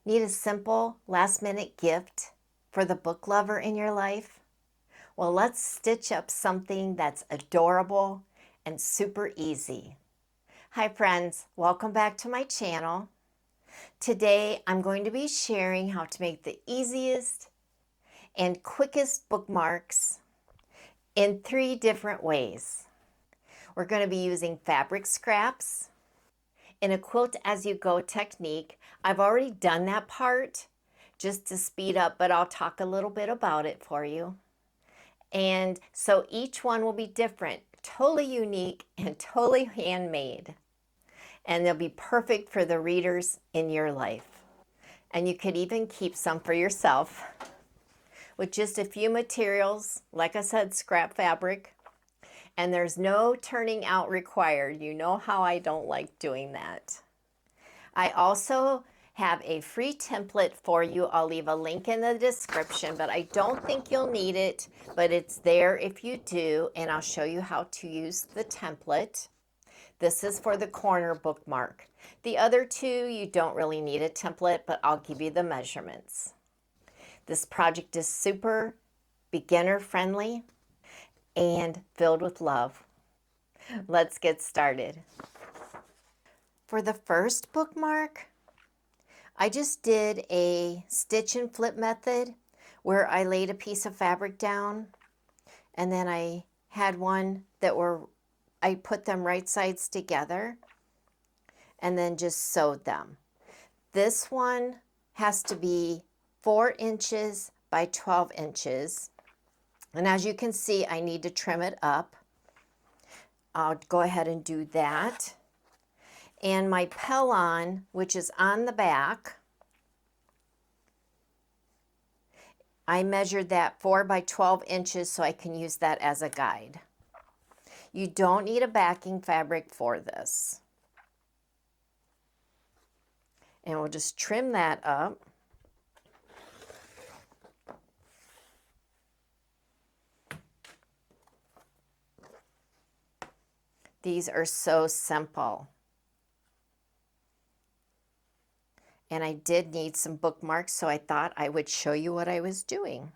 Need a simple last-minute gift for the book lover in your life? Well, let's stitch up something that's adorable and super easy. Hi friends, welcome back to my channel. Today I'm going to be sharing how to make the easiest and quickest bookmarks in 3 different ways. We're going to be using fabric scraps in a quilt as you go technique. I've already done that part just to speed up, but I'll talk a little bit about it for you. And so each one will be different, totally unique and totally handmade. And they'll be perfect for the readers in your life. And you could even keep some for yourself with just a few materials, like I said, scrap fabric. And there's no turning out required. You know how I don't like doing that. I also have a free template for you. I'll leave a link in the description, but I don't think you'll need it, but it's there if you do, and I'll show you how to use the template. This is for the corner bookmark. The other 2, you don't really need a template, but I'll give you the measurements. This project is super beginner friendly and filled with love. Let's get started. For the first bookmark, I just did a stitch and flip method where I laid a piece of fabric down and then I had one that I put them right sides together and then just sewed them. This one has to be 4 inches by 12 inches. And as you can see, I need to trim it up. I'll go ahead and do that. And my pellon, which is on the back, I measured that 4 by 12 inches so I can use that as a guide. You don't need a backing fabric for this. And we'll just trim that up. These are so simple. And I did need some bookmarks, so I thought I would show you what I was doing.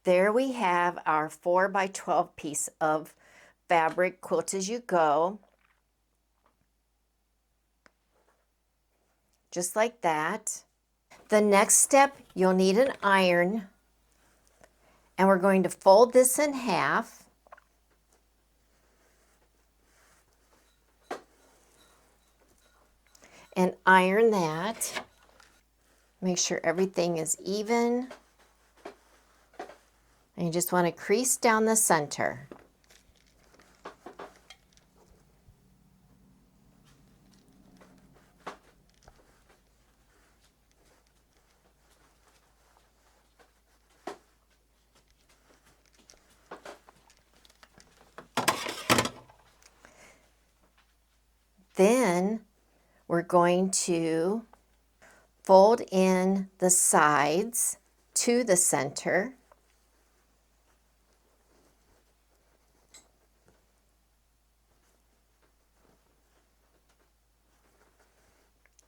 There we have our 4 by 12 piece of fabric, quilt as you go. Just like that. The next step, you'll need an iron. And we're going to fold this in half. And iron that. Make sure everything is even. And you just want to crease down the center. Then we're going to fold in the sides to the center.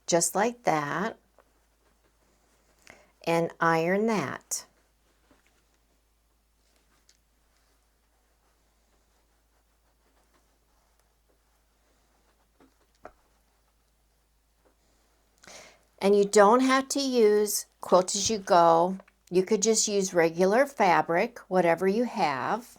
Just like that. And iron that. And you don't have to use quilt as you go. You could just use regular fabric, whatever you have.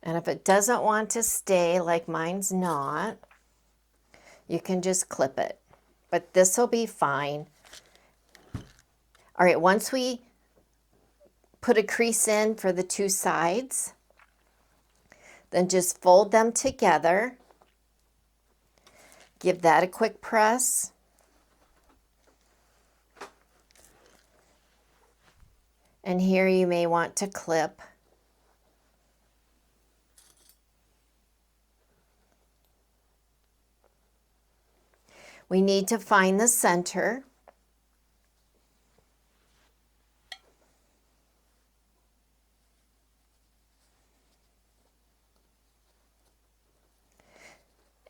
And if it doesn't want to stay, like mine's not, you can just clip it. But this will be fine. All right, once we put a crease in for the 2 sides, then just fold them together. Give that a quick press. And here you may want to clip. We need to find the center.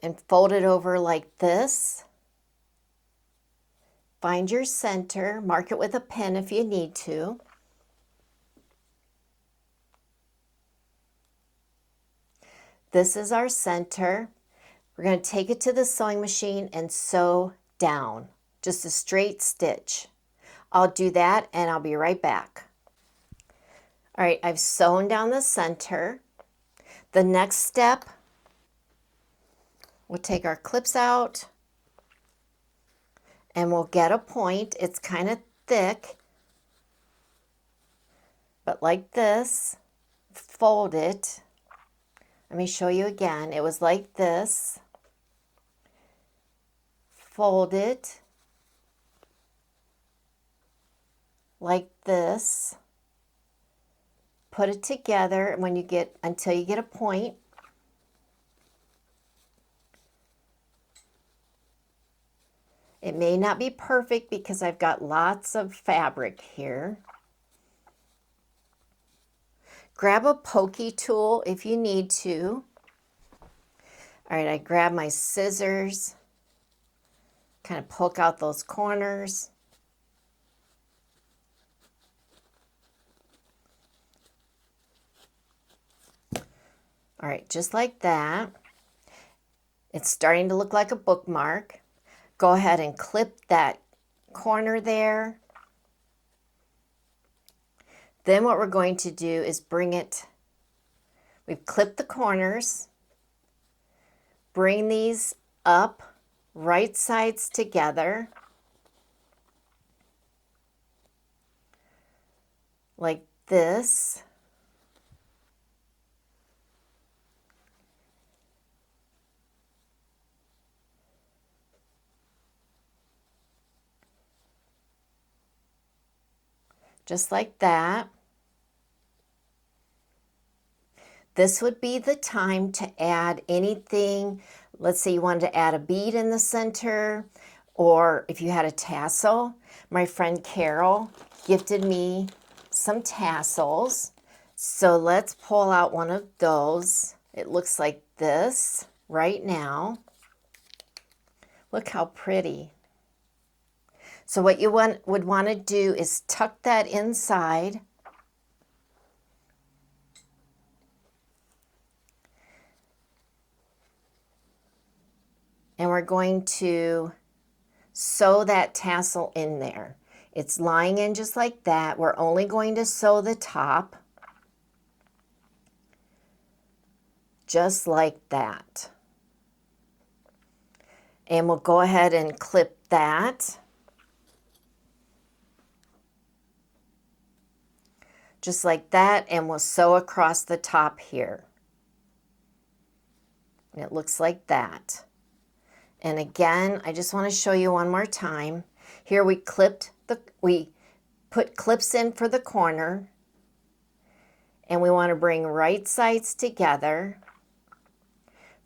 and fold it over like this. Find your center, mark it with a pen if you need to. This is our center. We're going to take it to the sewing machine and sew down, just a straight stitch. I'll do that and I'll be right back. All right, I've sewn down the center. The next step, we'll take our clips out and we'll get a point. It's kind of thick, but like this, fold it. Let me show you again. It was like this. Fold it like this. Put it together when you get until you get a point. It may not be perfect because I've got lots of fabric here. Grab a pokey tool if you need to. All right, I grab my scissors, kind of poke out those corners. All right, just like that. It's starting to look like a bookmark. Go ahead and clip that corner there. Then what we're going to do is bring it, we've clipped the corners, bring these up, right sides together, like this. Just like that. This would be the time to add anything. Let's say you wanted to add a bead in the center, or if you had a tassel. My friend Carol gifted me some tassels. So let's pull out one of those. It looks like this right now. Look how pretty. So what you would want to do is tuck that inside. And we're going to sew that tassel in there. It's lying in just like that. We're only going to sew the top. Just like that. And we'll go ahead and clip that. Just like that, and we'll sew across the top here. And it looks like that. And again, I just want to show you one more time. Here we put clips in for the corner, and we want to bring right sides together.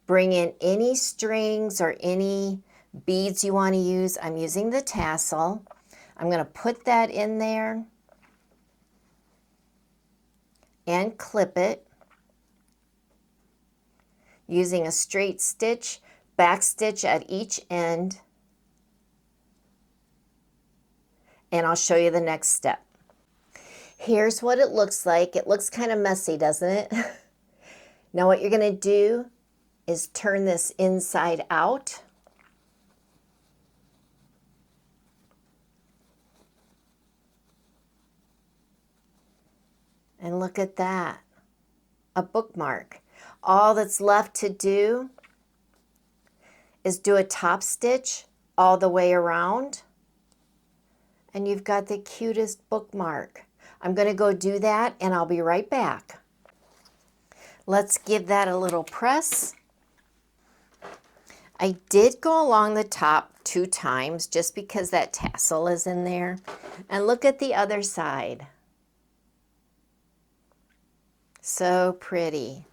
Bring in any strings or any beads you want to use. I'm using the tassel. I'm going to put that in there and clip it using a straight stitch, back stitch at each end, and I'll show you the next step. Here's what it looks like. It looks kind of messy, doesn't it? Now what you're going to do is turn this inside out. And look at that, a bookmark. All that's left to do is do a top stitch all the way around, and you've got the cutest bookmark. I'm going to go do that, and I'll be right back. Let's give that a little press. I did go along the top 2 times just because that tassel is in there. And look at the other side. So pretty.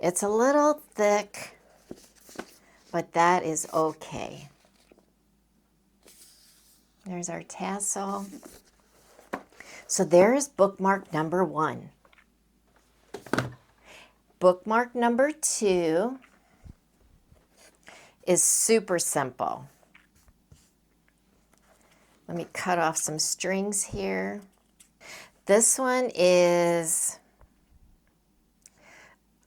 It's a little thick, but that is okay. There's our tassel. So there's bookmark number 1. Bookmark number 2 is super simple. Let me cut off some strings here. This one is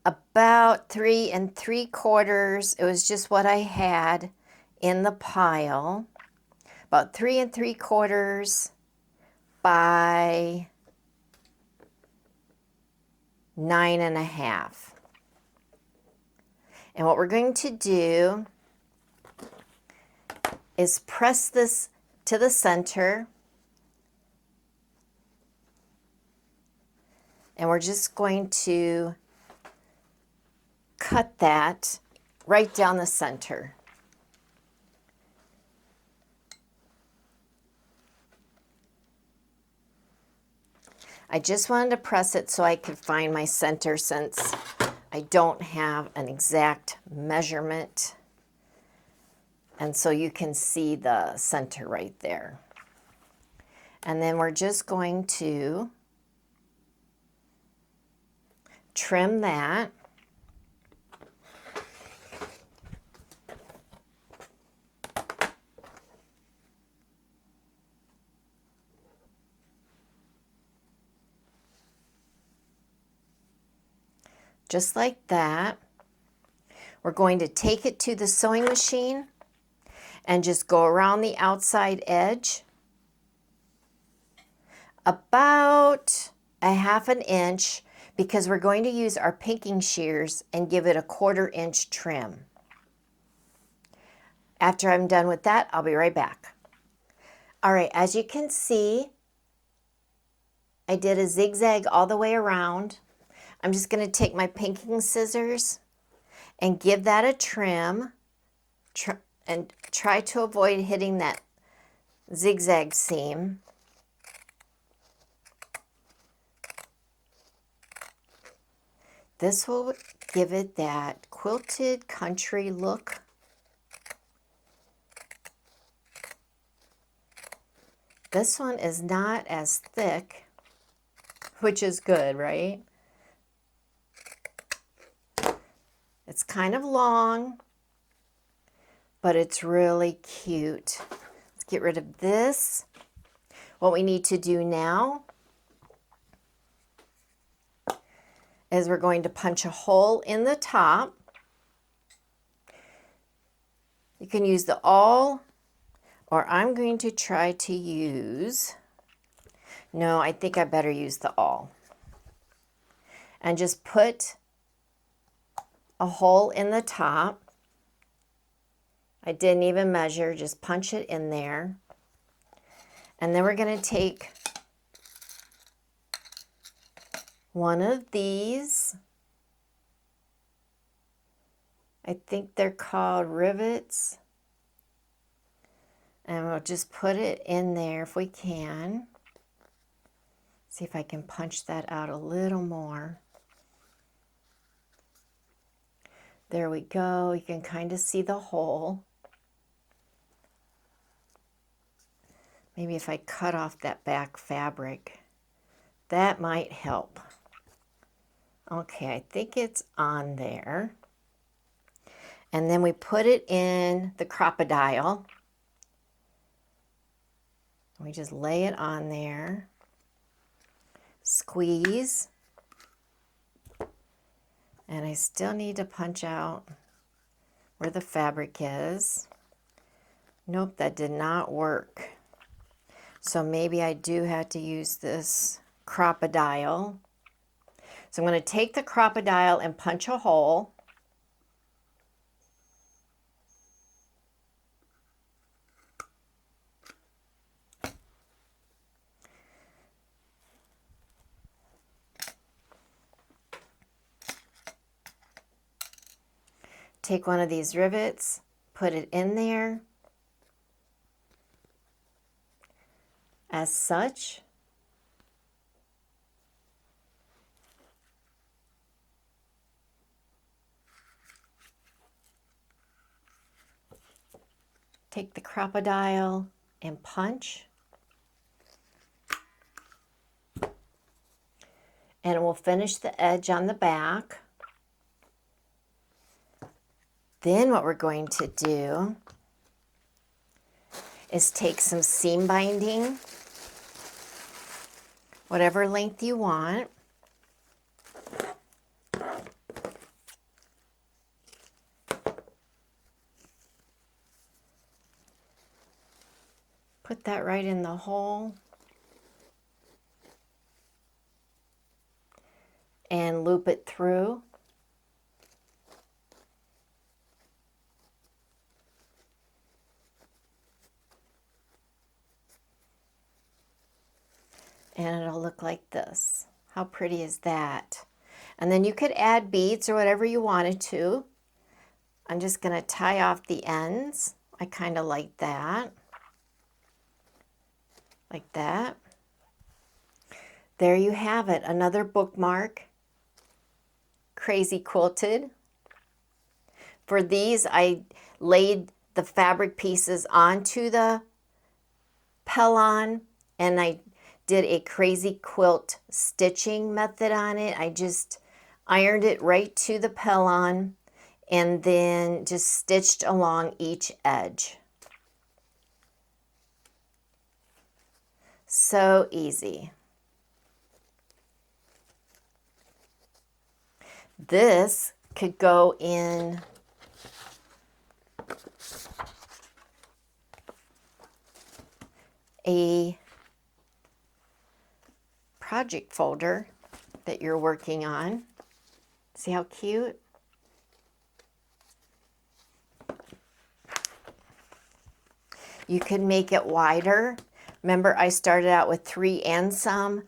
about 3 3/4. It was just what I had in the pile. About 3 3/4 by 9 1/2. And what we're going to do is press this to the center. And we're just going to cut that right down the center. I just wanted to press it so I could find my center since I don't have an exact measurement. And so you can see the center right there. And then we're just going to trim that. Just like that. We're going to take it to the sewing machine and just go around the outside edge about a 1/2 inch because we're going to use our pinking shears and give it a 1/4 inch trim. After I'm done with that, I'll be right back. All right, as you can see, I did a zigzag all the way around. I'm just going to take my pinking scissors and give that a trim and try to avoid hitting that zigzag seam. This will give it that quilted country look. This one is not as thick, which is good, right? It's kind of long, but it's really cute. Let's get rid of this. What we need to do now is we're going to punch a hole in the top. You can use the awl, or I'm going to try to use, no, I think I better use the awl. And just put a hole in the top. I didn't even measure, just punch it in there. And then we're going to take one of these. I think they're called rivets. And we'll just put it in there if we can. See if I can punch that out a little more. There we go. You can kind of see the hole. Maybe if I cut off that back fabric, that might help. Okay, I think it's on there. And then we put it in the crocodile. We just lay it on there. Squeeze. And I still need to punch out where the fabric is. Nope, that did not work. So maybe I do have to use this crocodile. So I'm going to take the crocodile and punch a hole. Take one of these rivets, put it in there as such. Take the crocodile and punch. And we'll finish the edge on the back. Then what we're going to do is take some seam binding, whatever length you want. Put that right in the hole. And loop it through. And it'll look like this. How pretty is that? And then you could add beads or whatever you wanted to. I'm just going to tie off the ends. I kind of like that. Like that. There you have it, another bookmark. Crazy quilted. For these, I laid the fabric pieces onto the pellon and I did a crazy quilt stitching method on it. I just ironed it right to the pellon and then just stitched along each edge. So easy. This could go in a project folder that you're working on. See how cute? You can make it wider. Remember, I started out with 3 and some.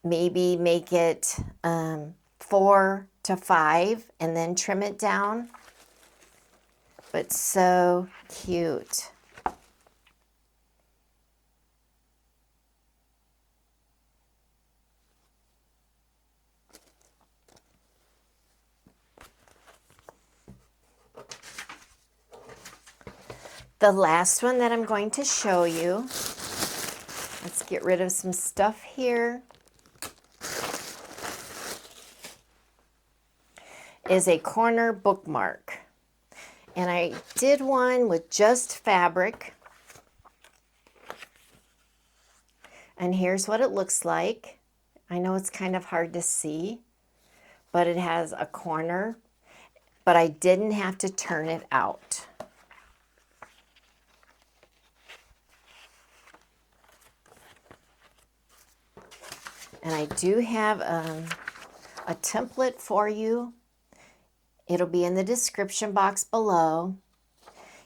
Maybe make it 4 to 5 and then trim it down. But so cute. The last one that I'm going to show you, let's get rid of some stuff here, is a corner bookmark. And I did one with just fabric. And here's what it looks like. I know it's kind of hard to see, but it has a corner, but I didn't have to turn it out. And I do have a template for you. It'll be in the description box below.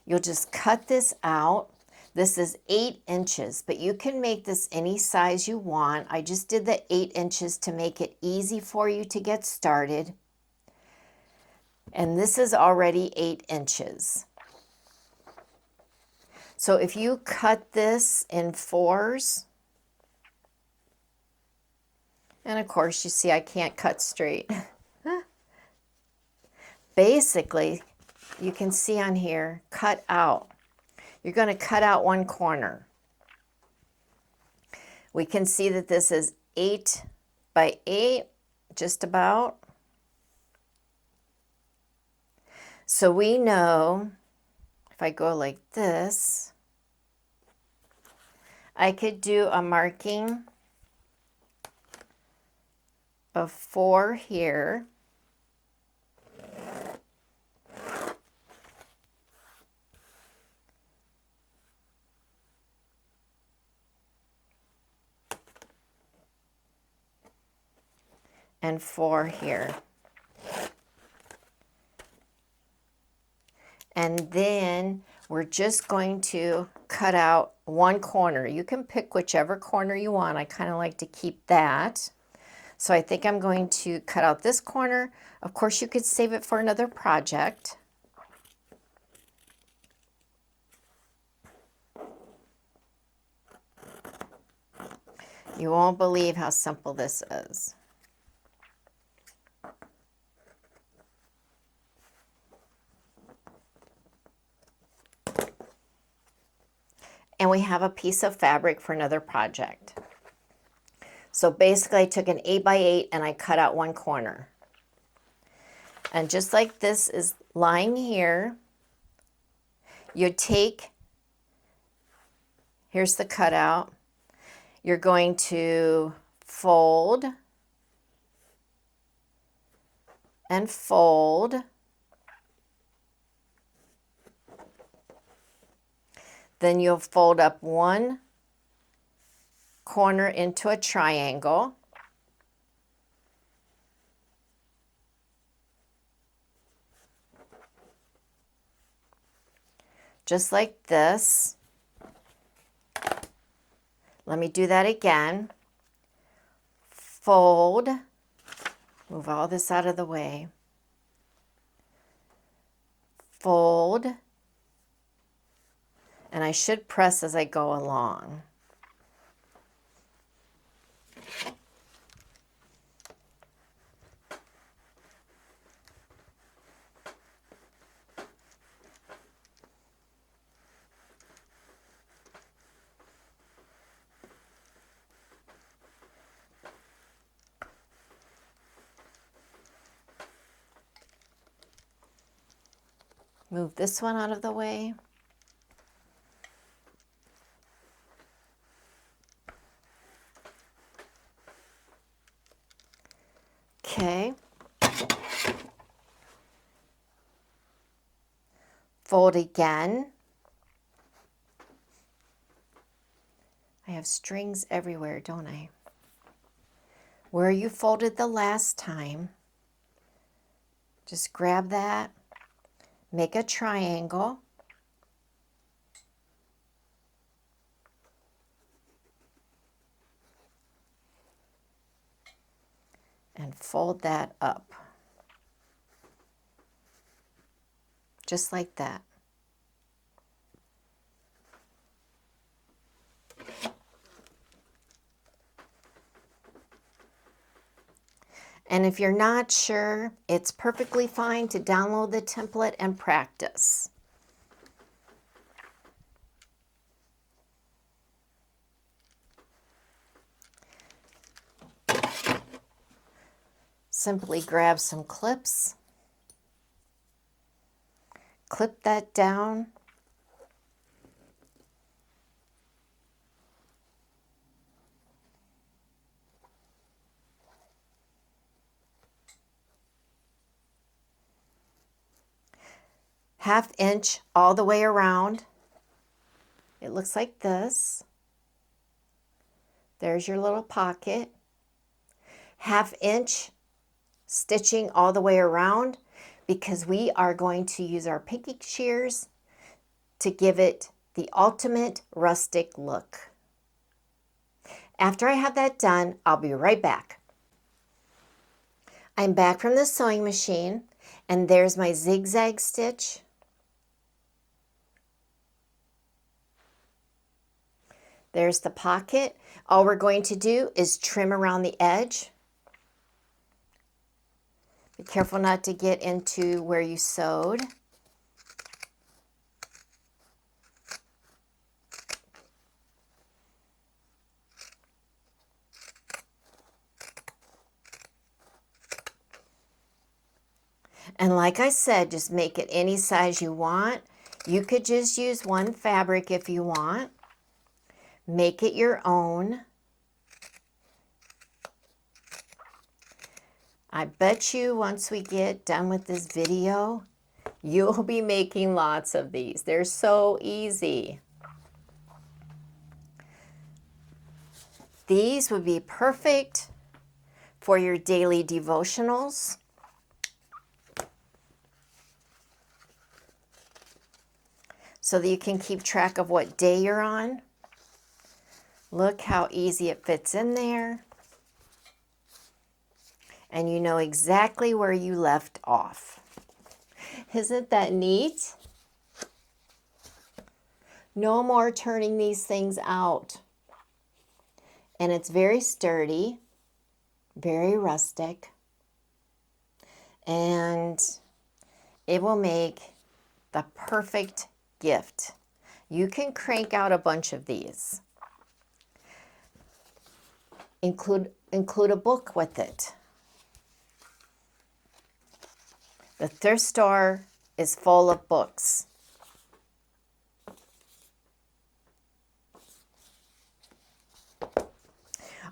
You'll just cut this out. This is 8 inches, but you can make this any size you want. I just did the 8 inches to make it easy for you to get started. And this is already 8 inches. So if you cut this in 4s, and of course, you see I can't cut straight. Basically, you can see on here, cut out. You're going to cut out 1 corner. We can see that this is 8 by 8, just about. So we know, if I go like this, I could do a marking of 4 here. And 4 here. And then we're just going to cut out 1 corner. You can pick whichever corner you want. I kind of like to keep that. So I think I'm going to cut out this corner. Of course, you could save it for another project. You won't believe how simple this is. and we have a piece of fabric for another project. So basically I took an 8x8 and I cut out one corner. And just like this is lying here, you take, here's the cutout, you're going to fold and fold. Then you'll fold up one corner into a triangle. Just like this. Let me do that again. Fold. Move all this out of the way. Fold. And I should press as I go along. Move this one out of the way. Okay. Fold again. I have strings everywhere, don't I? Where you folded the last time, just grab that, make a triangle, and fold that up. Just like that. And if you're not sure, it's perfectly fine to download the template and practice. Simply grab some clips, clip that down, ½ inch all the way around. It looks like this. There's your little pocket. ½ inch stitching all the way around because we are going to use our pinky shears to give it the ultimate rustic look. After I have that done, I'll be right back. I'm back from the sewing machine and there's my zigzag stitch. There's the pocket. All we're going to do is trim around the edge. Be careful not to get into where you sewed. And like I said, just make it any size you want. You could just use one fabric if you want. Make it your own. I bet you once we get done with this video, you'll be making lots of these. They're so easy. These would be perfect for your daily devotionals. So that you can keep track of what day you're on. Look how easy it fits in there. And you know exactly where you left off. Isn't that neat? No more turning these things out. And it's very sturdy, very rustic, and it will make the perfect gift. You can crank out a bunch of these. Include a book with it. The thrift store is full of books.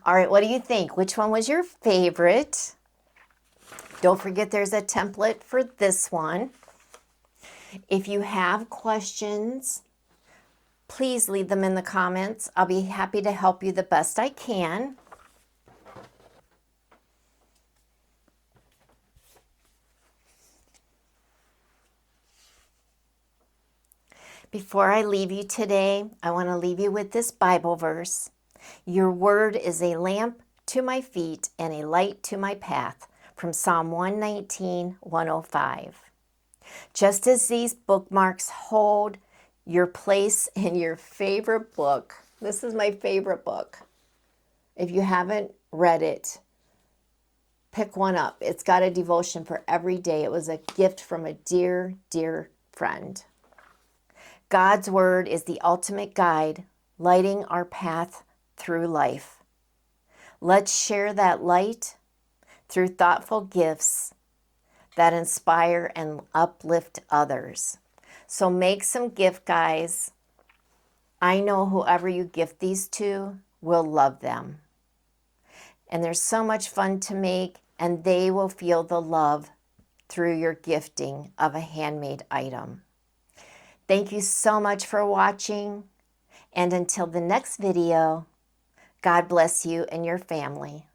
All right, what do you think? Which one was your favorite? Don't forget there's a template for this one. If you have questions, please leave them in the comments. I'll be happy to help you the best I can. Before I leave you today, I want to leave you with this Bible verse. Your word is a lamp to my feet and a light to my path, from Psalm 119, 105. Just as these bookmarks hold your place in your favorite book, this is my favorite book. If you haven't read it, pick one up. It's got a devotion for every day. It was a gift from a dear, dear friend. God's word is the ultimate guide, lighting our path through life. Let's share that light through thoughtful gifts that inspire and uplift others. So make some gift guides. I know whoever you gift these to will love them. And they're so much fun to make, and they will feel the love through your gifting of a handmade item. Thank you so much for watching, and until the next video, God bless you and your family.